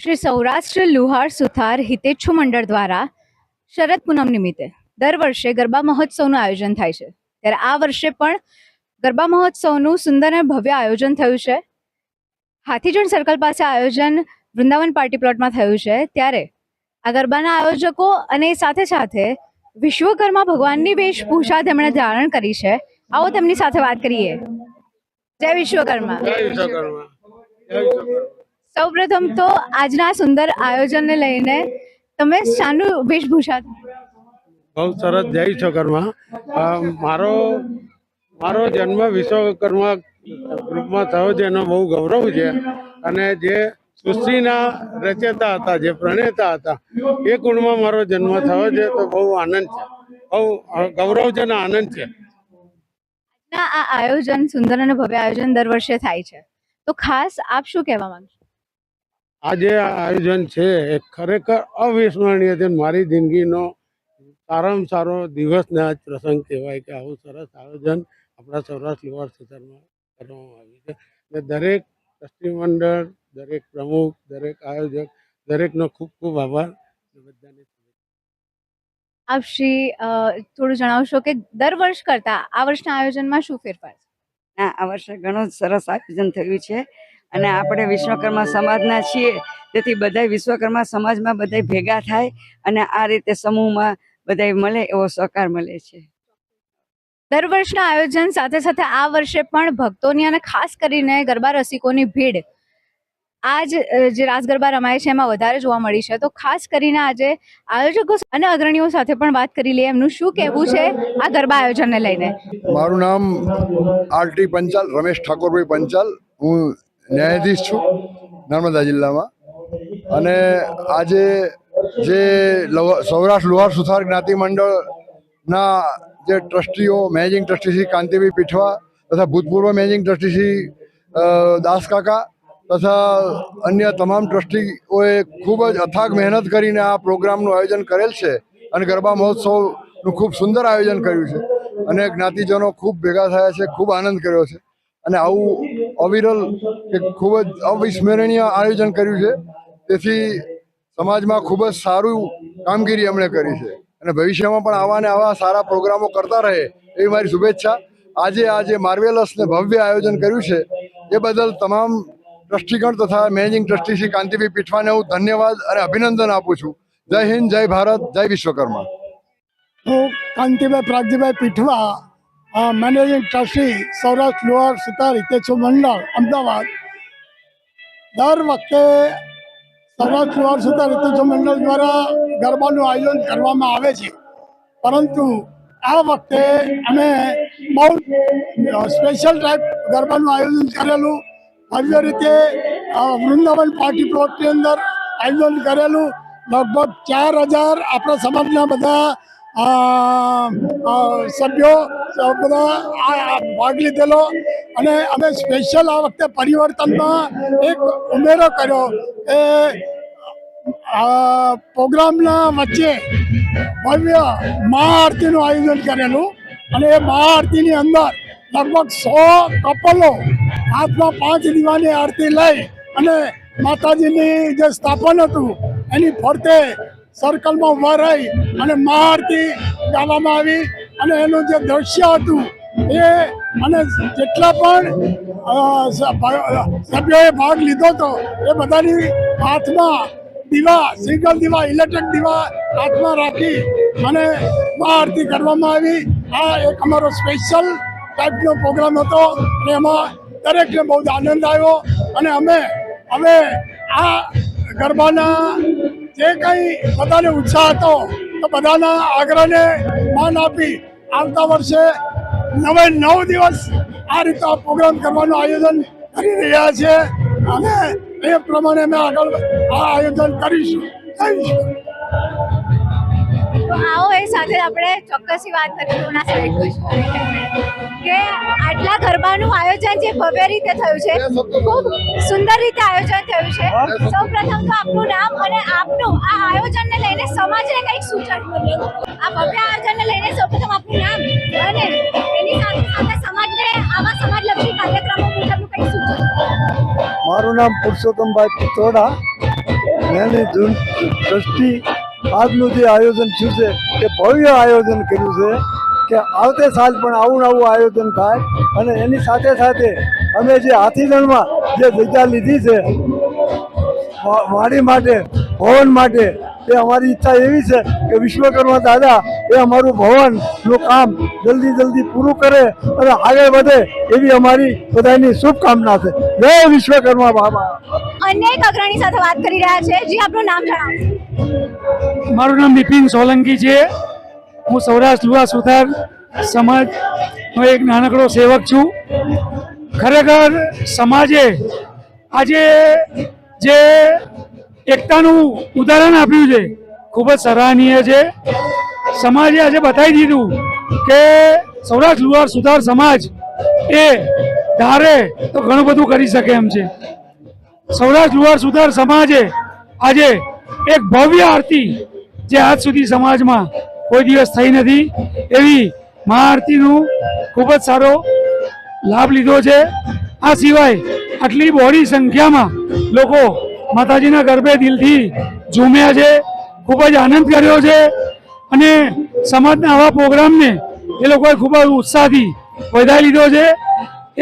શ્રી સૌરાષ્ટ્ર લુહાર સુથાર હિતેચ્છુ મંડળ દ્વારા શરદ પૂનમ નિમિત્તે દર વર્ષે ગરબા મહોત્સવનું આયોજન થાય છે, ત્યારે આ વર્ષે પણ ગરબા મહોત્સવનું સુંદર અને ભવ્ય આયોજન થયું છે। હાથીજણ સર્કલ પાસે આયોજન વૃંદાવન પાર્ટી પ્લોટમાં થયું છે, ત્યારે આ ગરબાના આયોજકો અને સાથે સાથે વિશ્વકર્મા ભગવાનની વેશભૂષા તેમણે ધારણ કરી છે। આવો તેમની સાથે વાત કરીએ। જય વિશ્વકર્મા। સૌપ્રથમ તો આજના સુંદર આયોજનને લઈને તમે શાનું વેશભૂષા? બહુ સરસ। જય વિશ્વકર્મા। મારો જન્મ વિશ્વકર્મા ગ્રુપમાં થયો છે, એનો બહુ ગૌરવ છે। અને જે સૃષ્ટિના રચયતા હતા, જે પ્રણેતા હતા, એ કુળમાં મારો જન્મ થયો છે, તો બહુ આનંદ છે, બહુ ગૌરવ છે અને આનંદ છે। આ આયોજન સુંદર અને ભવ્ય આયોજન દર વર્ષે થાય છે, તો ખાસ આપ શું કહેવા માંગશો? આ જે આયોજન છે એ ખરેખર અવિસ્મરણીય છે। મારી જિંદગીનો સારામાં સારો દિવસ ને આજ પ્રસંગ કહેવાય કે આવું સરસ આયોજન આપણા સૌરાષ્ટ્ર લુહાર સુથારમાં કરવામાં આવ્યું છે। ને દરેક ટ્રસ્ટી મંડળ, દરેક પ્રમુખ, દરેક આયોજક, દરેકનો ખૂબ ખૂબ આભાર। બધાને આપ શ્રી થોડું જણાવશો કે દર વર્ષ કરતા આ વર્ષના આયોજનમાં શું ફેરફાર છે? આ વર્ષે ઘણું સરસ આયોજન થયું છે અને આપણે વિશ્વકર્મા સમાજના છીએ, તેથી બધા વિશ્વકર્મા સમાજમાં બધા ભેગા થાય અને આ રીતે સમૂહમાં બધા મળે એવો સહકાર મળે છે। દર વર્ષના આયોજન સાથે સાથે આ વર્ષે પણ ભક્તોની અને ખાસ કરીને ગરબા રસિકોની ભીડ આજ જે રાસ ગરબા રમાય છે એમાં વધારે જોવા મળી છે, તો ખાસ કરીને આજે આયોજકો અને અગ્રણીઓ સાથે પણ વાત કરી લઈએ, એમનું શું કહેવું છે આ ગરબા આયોજનને લઈને। મારું નામ આરટી પંચાલ, રમેશ ઠાકોરભાઈ પંચાલ। હું ન્યાયાધીશ છું નર્મદા જિલ્લામાં। અને આજે જે સૌરાષ્ટ્ર લુહાર સુથાર જ્ઞાતિ મંડળના જે ટ્રસ્ટીઓ, મેનેજિંગ ટ્રસ્ટી શ્રી કાંતિભાઈ પીઠવા તથા ભૂતપૂર્વ મેનેજિંગ ટ્રસ્ટી શ્રી દાસકાકા તથા અન્ય તમામ ટ્રસ્ટીઓએ ખૂબ જ અથાગ મહેનત કરીને આ પ્રોગ્રામનું આયોજન કરેલ છે અને ગરબા મહોત્સવનું ખૂબ સુંદર આયોજન કર્યું છે અને જ્ઞાતિજનો ખૂબ ભેગા થયા છે, ખૂબ આનંદ કર્યો છે અને આવું અવિરલ કે ખૂબ જ અવિસ્મરણીય આયોજન કર્યું છે। તેથી સમાજમાં ખૂબ જ સારું કામગીરી એમણે કરી છે અને ભવિષ્યમાં પણ આવા ને આવા સારા પ્રોગ્રામો કરતા રહે એવી મારી શુભેચ્છા। આજે માર્વેલસ ને ભવ્ય આયોજન કર્યું છે એ બદલ તમામ ટ્રસ્ટીગણ તથા મેનેજિંગ ટ્રસ્ટી શ્રી કાંતિભાઈ પીઠવાને હું ધન્યવાદ અને અભિનંદન આપું છું। જય હિન્દ, જય ભારત, જય વિશ્વકર્મા। હું કાંતિભાઈ પ્રાગજીભાઈ પીઠવા, મેનેજિંગ ટ્રસ્ટી સૌરાષ્ટ્ર લુહાર સુથાર હિતેચ્છુ મંડળ, અમદાવાદ। દર વખતે સૌરાષ્ટ્ર લુહાર સુથાર હિતેચ્છુ મંડળ દ્વારા ગરબાનું આયોજન કરવામાં આવે છે, પરંતુ આ વખતે અમે બહુ સ્પેશિયલ ટાઈપ ગરબાનું આયોજન કરેલું, ભવ્ય રીતે વૃંદાવન પાર્ટી પ્લોટની અંદર આયોજન કરેલું। લગભગ 4000 આપણા સમાજના બધા સભ્યો બધા ભાગ લીધેલો અને અમે સ્પેશિયલ આ વખતે પરિવર્તનમાં એક ઉમેરો કર્યો કે પ્રોગ્રામના વચ્ચે ભવ્ય મહાઆરતીનું આયોજન કરેલું અને એ મહાઆરતીની અંદર લગભગ 100 કપલો હાથમાં 5 દીવાની આરતી લઈ અને માતાજીની જે સ્થાપન હતું એની ફરતે સર્કલમાં ઊભા રહી અને મહાઆરતી ગાવામાં આવી અને એનું જે દ્રશ્ય હતું એ અને જેટલા પણ સભ્યોએ ભાગ લીધો હતો એ બધાની હાથમાં દીવા, સિંગલ દીવા, ઇલેક્ટ્રિક દીવા હાથમાં રાખી અને મહાઆરતી કરવામાં આવી। આ એક અમારો સ્પેશિયલ ટાઈપનો પ્રોગ્રામ હતો અને એમાં દરેકને બહુ આનંદ આવ્યો અને અમે હવે આ ગરબાના જે કંઈ બધાને ઉત્સાહ હતો તો બધાના આગ્રહને માન આપી આવતા વર્ષે 9 દિવસ આ રીતે આ પ્રોગ્રામ કરવાનું આયોજન કરી રહ્યા છે અને એ પ્રમાણે અમે આગળ આ આયોજન કરીશું। તો આવો એ સાથે આપણે ચોક્કસી વાત કરીશું કે આટલા ગરબાનું આયોજન જે ભવ્ય રીતે થયું છે, ખૂબ સુંદર રીતે આયોજન થયું છે। સૌપ્રથમ તો આપનું નામ અને આપનું આ આયોજનને લઈને સમાજને કંઈક સૂચન કર્યું, આ ભવ્ય આયોજનને લઈને સૌપ્રથમ આપનું નામ અને એની સાથે સાથે સમાજને આવા સમાજલક્ષી કાર્યક્રમો મુજબનું કંઈક સૂચન। મારું નામ પુરુષોત્તમભાઈ પિત્રોડા, મેની ટ્રસ્ટી. આજનું જે આયોજન થયું છે તે ભવ્ય આયોજન કર્યું છે કે આવતે સાલ પણ આવું નવું આયોજન થાય. અને એની સાથે સાથે અમે જે હાથીદળમાં જે જગ્યા લીધી છે વાડી માટે, ભવન માટે, એ અમારી ઈચ્છા એવી છે કે વિશ્વકર્મા દાદા એ અમારું ભવનનું કામ જલ્દી પૂરું કરે અને આગળ વધે એવી અમારી બધાની શુભકામના છે. જય વિશ્વકર્મા બાબા. અન્ય એક અગ્રણી સાથે વાત કરી રહ્યા છે. જી, આપનું નામ જણાવો. મારું નામ બિપિન સોલંકી છે. હું સૌરાષ્ટ્ર યુવા સુધાર સમાજનો એક નાનકડો સેવક છું. ખરેખર સમાજે આજે જે એકતાનું ઉદાહરણ આપ્યું છે ખૂબ જ સરાહનીય છે. સમાજે આજે બતાવી દીધું કે સૌરાષ્ટ્ર યુવા સુધાર સમાજ એ ધારે તો ઘણું બધું કરી શકે એમ છે. સૌરાષ્ટ્ર યુવા સુધાર સમાજે આજે એક ભવ્ય આરતી જે આજ સુધી સમાજમાં કોઈ દિવસ થઈ નથી એવી મહાઆરતીનું ખૂબ જ સારો લાભ લીધો છે. આ સિવાય આટલી બહોળી સંખ્યામાં લોકો માતાજીના ગરબે દિલથી ઝૂમ્યા છે, ખૂબ જ આનંદ કર્યો છે અને સમાજના આવા પ્રોગ્રામને એ લોકોએ ખૂબ જ ઉત્સાહથી વધારી લીધો છે.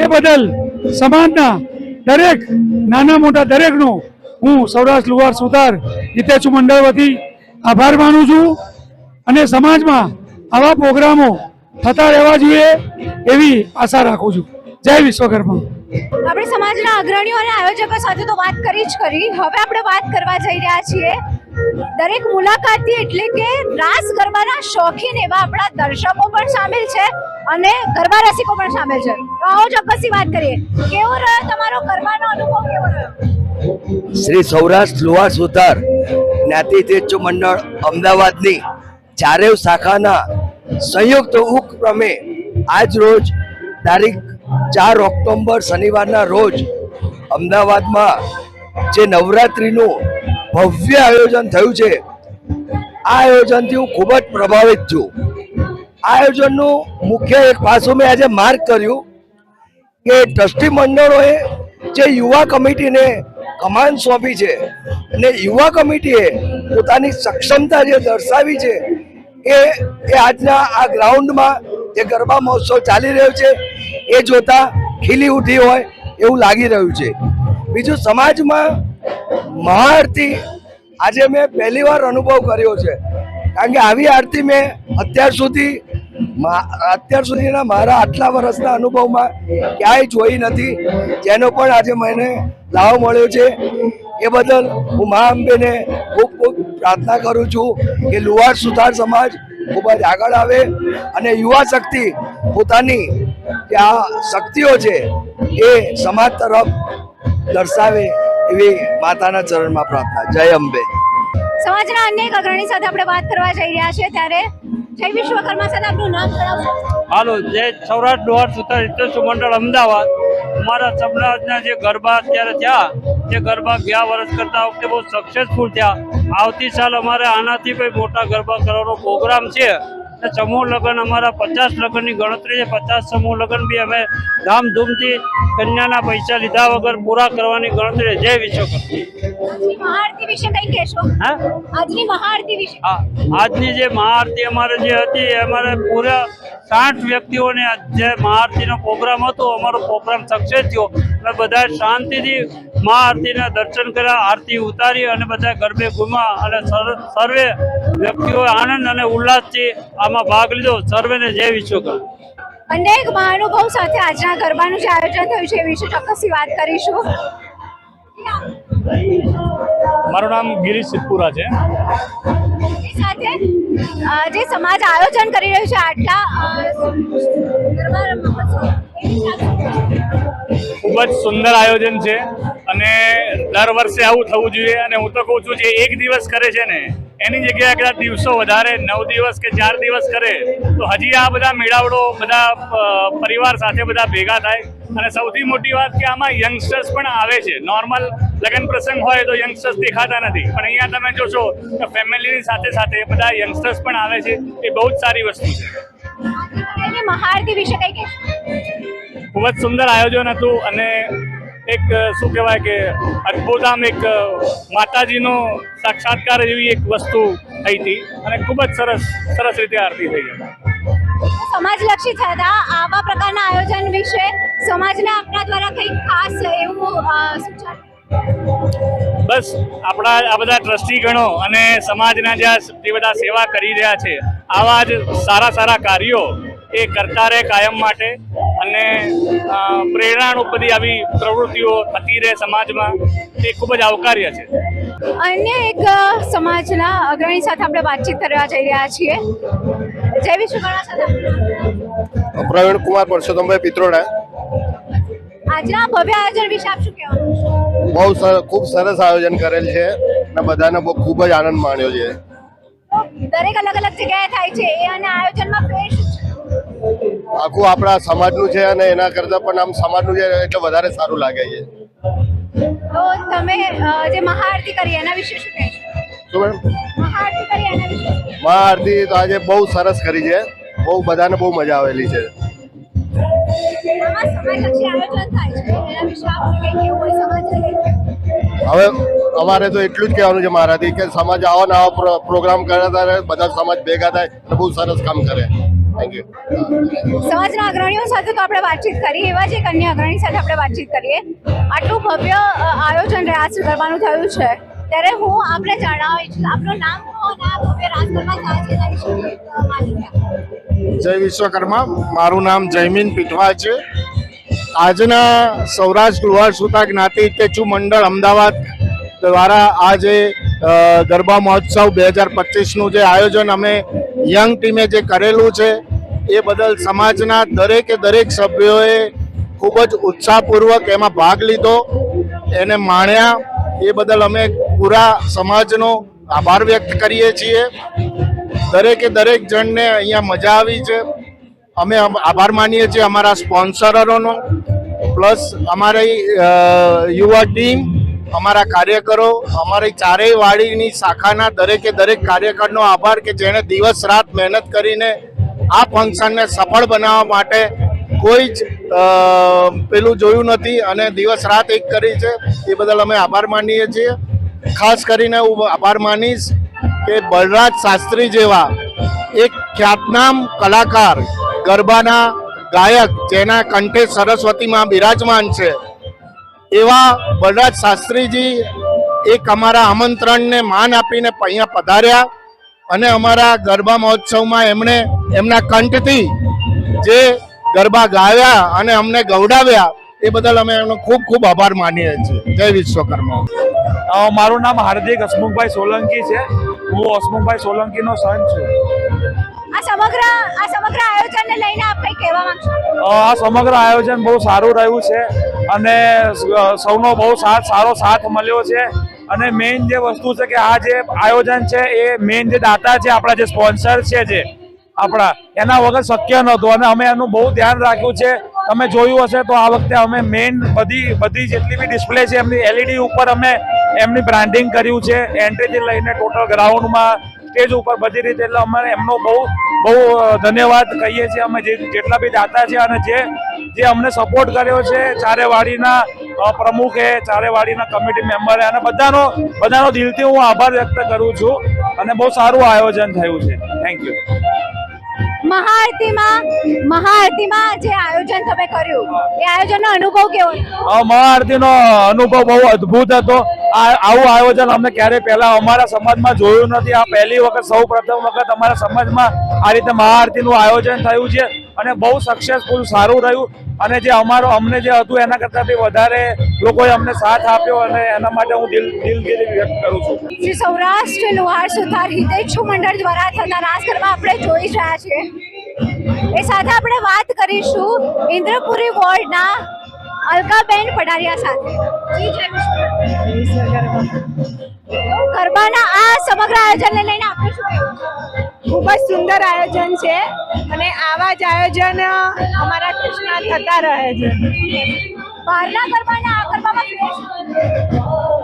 એ બદલ સમાજના દરેક નાના મોટા દરેકનો હું સૌરાષ્ટ્ર યુવા સુધાર હિતેચ્છુ મંડળ વતી આભાર માનું છું અને સમાજમાં આવા પ્રોગ્રામો થતા રહેવા જોઈએ એવી આશા રાખું છું. જય વિશ્વકર્મા. આપણે સમાજના અગ્રણીઓ અને આયોજકો સાથે તો વાત કરી જ કરી. હવે આપણે વાત કરવા જઈ રહ્યા છીએ દરેક મુલાકાતી એટલે કે રાસ ગરબાના શોખીન એવા આપણા દર્શકો પણ સામેલ છે અને ગરબા રસિકો પણ સામેલ છે. તો આવો ચોક્કસથી વાત કરીએ. કેવો રહ્યો તમારો ગરબાનો અનુભવ? કેવો રહ્યો? શ્રી સૌરાષ્ટ્ર યુવા સુધાર જ્ઞાતિ હિતેચ્છુ મંડળ અમદાવાદની ચારેય શાખાના સંયુક્ત ઉપક્રમે આજ રોજ તારીખ 4 ઓક્ટોબર શનિવારના રોજ અમદાવાદમાં જે નવરાત્રિનું ભવ્ય આયોજન થયું છે, આ આયોજનથી હું ખૂબ જ પ્રભાવિત છું. આ આયોજનનું મુખ્ય એક પાસું મેં આજે માર્ક કર્યું કે ટ્રસ્ટી મંડળોએ જે યુવા કમિટીને કમાન સોંપી છે અને યુવા કમિટીએ પોતાની સક્ષમતા જે દર્શાવી છે એ આજના આ ગ્રાઉન્ડમાં જે ગરબા મહોત્સવ ચાલી રહ્યો છે એ જોતા ખીલી ઉઠી હોય એવું લાગી રહ્યું છે. બીજું, સમાજમાં મહાઆરતી આજે મેં પહેલી વાર અનુભવ કર્યો છે, કારણ કે આવી આરતી મેં અત્યાર સુધીના મારા આટલા વર્ષના અનુભવમાં ક્યાંય જોઈ નથી, જેનો પણ આજે મને લાભ મળ્યો છે. એ બદલ હું મા અંબેને ખૂબ ખૂબ પ્રાર્થના કરું છું કે લુહાર સુથાર સમાજ ખૂબ જ આગળ આવે અને યુવા શક્તિ પોતાની જે આ શક્તિઓ છે એ સમાજ તરફ દર્શાવે એવી માતાના ચરણમાં પ્રાર્થના. જય અંબે. સમાજના અન્ય એક અગ્રણી સાથે આપણે વાત કરવા જઈ રહ્યા છીએ ત્યારે જય વિશ્વકર્મા સાથે આપનું નામ જણાવો. હાલો, જય સૌરાષ્ટ્ર યુવા સુધાર હિતેચ્છુ મંડળ અમદાવાદ. અમારા સમાજના જે ગરબા અત્યારે થયા તે ગરબા ગયા વર્ષ કરતા વખતે બહુ સક્સેસફુલ થયા. આવતી સાલ અમારે આનાથી કોઈ મોટા ગરબા કરવાનો પ્રોગ્રામ છે. સમૂહ લગ્ન અમારા 50 લગ્નની ગણતરી છે. 50 સમૂહ લગ્ન બી અમે ધામધૂમથી કન્યાના પૈસા લીધા વગર પૂરા કરવાની ગણતરી. જય વિશ્વકર્મા. મહાઆરતી વિશે કંઈ કહેશો? હા, આજની મહાઆરતી વિશે. આજની જે મહાઆરતી અમારે જે હતી અમારે પૂરા 60 વ્યક્તિઓને જે મહાઆરતીનો પ્રોગ્રામ હતો, અમારો પ્રોગ્રામ સક્સેસ થયો અને બધા શાંતિથી મહાઆરતીના દર્શન કર્યા, આરતી ઉતારી અને બધા ગરબે ઘૂમ્યા અને સર્વે વ્યક્તિઓએ આનંદ અને ઉલ્લાસથી આમાં ભાગ લીધો. સર્વેને જય વિશ્વકર્મા. અનેક મહાનુભાવ સાથે આજના ગરબાનું જે આયોજન થયું છે એ વિશે ચોક્કસથી વાત કરીશું. મારું નામ ગિરીશ સિદ્ધપુરા છે. એ સાથે જે સમાજ આયોજન કરી રહ્યું છે આટલા ગરબા મહોત્સવ, ખૂબ જ સુંદર આયોજન છે અને દર વર્ષે આવું થવું જોઈએ. અને હું તો કહું છું જે એક દિવસ કરે છે ને એની જગ્યાએ કદાચ દિવસો વધારે 9 દિવસ કે 4 દિવસ કરે તો હજી આ બધા મેળાવડો બધા પરિવાર સાથે બધા ભેગા થાય. અને સૌથી મોટી વાત કે આમાં યંગસ્ટર્સ પણ આવે છે. નોર્મલ લગ્ન પ્રસંગ હોય તો યંગસ્ટર્સ દેખાતા નથી, પણ અહીંયા તમે જોશો કે ફેમિલીની સાથે સાથે બધા યંગસ્ટર્સ પણ આવે છે. એ બહુ જ સારી વસ્તુ છે. મહાઆરતી વિશે કંઈ કહેશો? ખૂબ જ સુંદર આયોજન હતું અને એક શું કહેવાય કે અદ્ભુત આમ એક માતાજીનો સાક્ષાત્કાર એવી એક વસ્તુ થઈ હતી અને ખૂબ જ સરસ રીતે આરતી થઈ હતી. સમાજલક્ષી થતા આવા પ્રકારના આયોજન વિશે સમાજને આપના દ્વારા કંઈક ખાસ એવું સૂચન? બસ આપણા આ બધા ટ્રસ્ટીગણો અને સમાજના જે બધા સેવા કરી રહ્યા છે આવા જ સારા કાર્યો એ કરતા રહે કાયમ માટે અને પ્રેરણારૂપ બધી આવી પ્રવૃત્તિઓ થતી રહે સમાજમાં એ ખૂબ જ આવકાર્ય છે. અન્ય એક સમાજના અગ્રણી સાથે આપણે વાતચીત કરવા જઈ રહ્યા છીએ. જય વિશ્વકર્મા સાથે પ્રવીણ કુમાર પરસોત્તમભાઈ પિત્રોડા. આજના ભવ્ય આયોજન વિશે આપ શું કહેવાનું? ખૂબ સરસ આયોજન કરેલ છે અને બધાને ખૂબ જ આનંદ માણ્યો છે. દરેક અલગ જગ્યાએ થાય છે એ અને આયોજનમાં ફેર શું છે? આખું આપણા સમાજનું છે અને એના કરતાં પણ આમ સમાજનું છે એટલે વધારે સારું લાગે છે. તો તમે જે મહાઆરતી કરી એના વિશે શું કહેશો? શું મેડમ? મહાઆરતી કરી એના વિશે મહાઆરતી તો આજે બહુ સરસ કરી છે, બધાને બહુ મજા આવેલી છે. સમાજલક્ષી આયોજન થાય છે એના વિશે આપણે કંઈ કહેવું હોય સમાજને? હવે અમારે તો એટલું જ કહેવાનું છે મારાથી કે સમાજ આવા પ્રોગ્રામ કરતા રહે, બધા સમાજ ભેગા થાય તો બહુ સરસ કામ કરે. Thank you. સમાજના અગ્રણીઓ સાથે તો આપણે વાતચીત કરી, એવા જ એક અન્ય અગ્રણી સાથે આપણે વાતચીત કરીએ. આટલું ભવ્ય આયોજન રાસ ગરબાનું થયું છે ત્યારે હું આપણે જણાવીશ આપનું નામ અને આ ભવ્ય રાસ ગરબા થાય છે એના વિશે માહિતી આપો. જય વિશ્વકર્મા. મારું નામ જયમીન પીઠવા છે. આજના સૌરાષ્ટ્ર લુહાર સુથાર જ્ઞાતિ હિતેચ્છુ મંડળ અમદાવાદ દ્વારા આજે ગરબા મહોત્સવ 2025નું જે આયોજન અમે યંગ ટીમે જે કરેલું છે એ બદલ સમાજના દરેક સભ્યોએ ખૂબ જ ઉત્સાહપૂર્વક એમાં ભાગ લીધો, એને માણ્યા. એ બદલ અમે પૂરા સમાજનો આભાર વ્યક્ત કરીએ છીએ. દરેક જણને અહીંયા મજા આવી છે. અમે આભાર માનીએ છીએ અમારા સ્પોન્સરોનો, પ્લસ અમારી યુવા ટીમ, અમારા કાર્યકરો, અમારી ચારેય વાડીની શાખાના દરેક કાર્યકરનો આભાર કે જેણે દિવસ રાત મહેનત કરીને આ ફંક્શનને સફળ બનાવવા માટે કોઈ જ પેલું જોયું નથી અને દિવસ રાત એક કરી છે. એ બદલ અમે આભાર માનીએ છીએ. ખાસ કરીને હું આભાર માનીશ કે બલરાજ શાસ્ત્રી જેવા એક ખ્યાતનામ કલાકાર, ગરબાના ગાયક જેના કંઠે સરસ્વતીમાં બિરાજમાન છે, એવા બલરાજ શાસ્ત્રીજી એક અમારા આમંત્રણને માન આપીને અહીંયા પધાર્યા અને અમારા ગરબા મહોત્સવમાં એમણે એમના કંઠથી જે ગરબા ગાયા અને અમને ગૌડાવ્યા એ બદલ અમે એમનો ખૂબ આભાર માનીએ છીએ. જય વિશ્વકર્મા. મારું નામ હાર્દિક હસમુખભાઈ સોલંકી છે. હું હસમુખભાઈ સોલંકીનો સન છું. આ સમગ્ર આયોજનને લઈને આપ કંઈ કહેવા માંગશો? આ સમગ્ર આયોજન બહુ સારું રહ્યું છે અને સૌનો બહુ સારો સાથ મળ્યો છે. અને મેઇન જે વસ્તુ છે કે આ જે આયોજન છે એ મેઇન જે દાતા છે, આપણા જે સ્પોન્સર છે જે આપણા, એના વગર શક્ય નહોતું અને અમે એનું બહુ ધ્યાન રાખ્યું છે. તમે જોયું હશે તો આ વખતે અમે મેઇન બધી જેટલી બી ડિસ્પ્લે છે એમની LED ઉપર અમે એમની બ્રાન્ડિંગ કર્યું છે, એન્ટ્રીથી લઈને ટોટલ ગ્રાઉન્ડમાં, સ્ટેજ ઉપર, બધી રીતે. એટલે અમારે એમનો બહુ ધન્યવાદ કહીએ છીએ અમે જેટલા બી દાતા છે અને જે અમને સપોર્ટ કર્યો છે, ચારે વાડીના પ્રમુખે, ચારે વાડીના કમિટી મેમ્બરે, અને બધાનો દિલથી હું આભાર વ્યક્ત કરું છું અને બહુ સારું આયોજન થયું છે. Thank you. મહાઆરતીમાં જે આયોજન તમે કર્યું એ આયોજનનો અનુભવ કેવો? મહાઆરતીનો અનુભવ બહુ અદ્ભુત હતો. આવું આયોજન અમને ક્યારે પહેલા અમારા સમાજમાં જોયું નથી. આ પહેલી વખત, સૌ પ્રથમ વખત અમારા સમાજમાં આ રીતે મહાઆરતીનું આયોજન થયું છે અને બહુ સક્સેસફુલ સારું રહ્યું. અને જે અમને જે હતું એના કરતાં બી વધારે લોકોએ અમને સાથ આપ્યો અને એના માટે હું દિલગીરી વ્યક્ત કરું છું. શ્રી સૌરાષ્ટ્ર લુહાર સુથાર હિતેચ્છુ મંડળ દ્વારા થતા રાસ ગરબા આપણે જોઈ રહ્યા છીએ. એ સાથે આપણે વાત કરીશું ઇન્દ્રપુરી વોર્ડના અલકાબેન પડારિયા સાથે. ગરબાના આ સમગ્ર આયોજનને લઈને આપણે શું કહેવું? ખૂબ જ સુંદર આયોજન છે અને આવા જ આયોજન અમારા કૃષ્ણ થતા રહે છે. બહારના ગરબા અને આ ગરબામાં ફેર શું?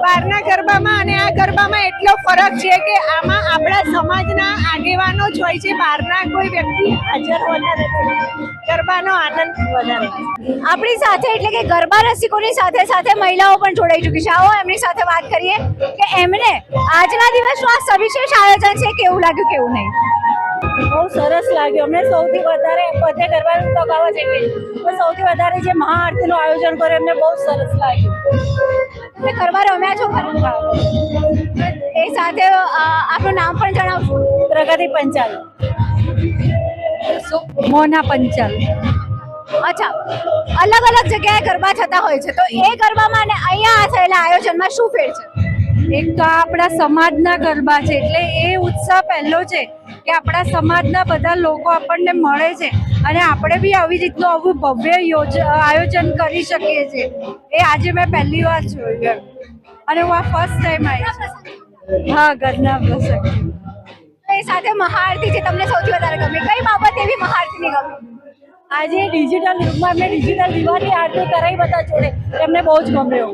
બહારના ગરબામાં અને આ ગરબામાં એટલો ફરક છે કે આમાં આપણા સમાજના આગેવાનો જ હોય છે, બહારના કોઈ વ્યક્તિ હાજર હોતા નથી. ગરબાનો આનંદ વધારે. આપણી સાથે એટલે કે ગરબા રસિકોની સાથે સાથે મહિલાઓ પણ જોડાઈ ચૂકી છે. આવો એમની સાથે વાત કરીએ કે એમને આજના દિવસનું આ સવિશેષ આયોજન છે કેવું લાગ્યું કેવું નહીં. બહુ સરસ લાગ્યું. અમને સૌથી વધારે બધે ગરબાનું તો ગાવા છે પણ સૌથી વધારે જે મહાઆરતીનું આયોજન કરે એમને બહુ સરસ લાગ્યું. તમે ગરબા રમ્યા છો ખરા? એ સાથે આપનું નામ પણ જણાવશો? પ્રગતિ પંચાલ. મોના પંચાલ. અચ્છા, અલગ અલગ જગ્યાએ ગરબા થતા હોય છે, તો એ ગરબામાં અને અહીંયા થયેલા આયોજનમાં શું ફેર છે? એક તો આપણા સમાજના ગરબા છે એટલે એ ઉત્સાહ પહેલો છે કે આપણા સમાજના બધા લોકો આપણને મળે છે અને આપણે બી આવી રીતનું આવું ભવ્ય આયોજન કરી શકીએ છીએ. એ આજે મેં પહેલી વાર જોયું અને હું આ ફર્સ્ટ ટાઈમ આવી છું. હા, ઘરના પ્રસંગ. એ સાથે મહાઆરતી જે તમને સૌથી વધારે ગમી, કઈ બાબત એવી મહાઆરતીની ગમી? આજે ડિજિટલ યુગમાં મેં ડિજિટલ દીવાની આરતી કરાવી બધા જોડે, એમને બહુ જ ગમ્યો.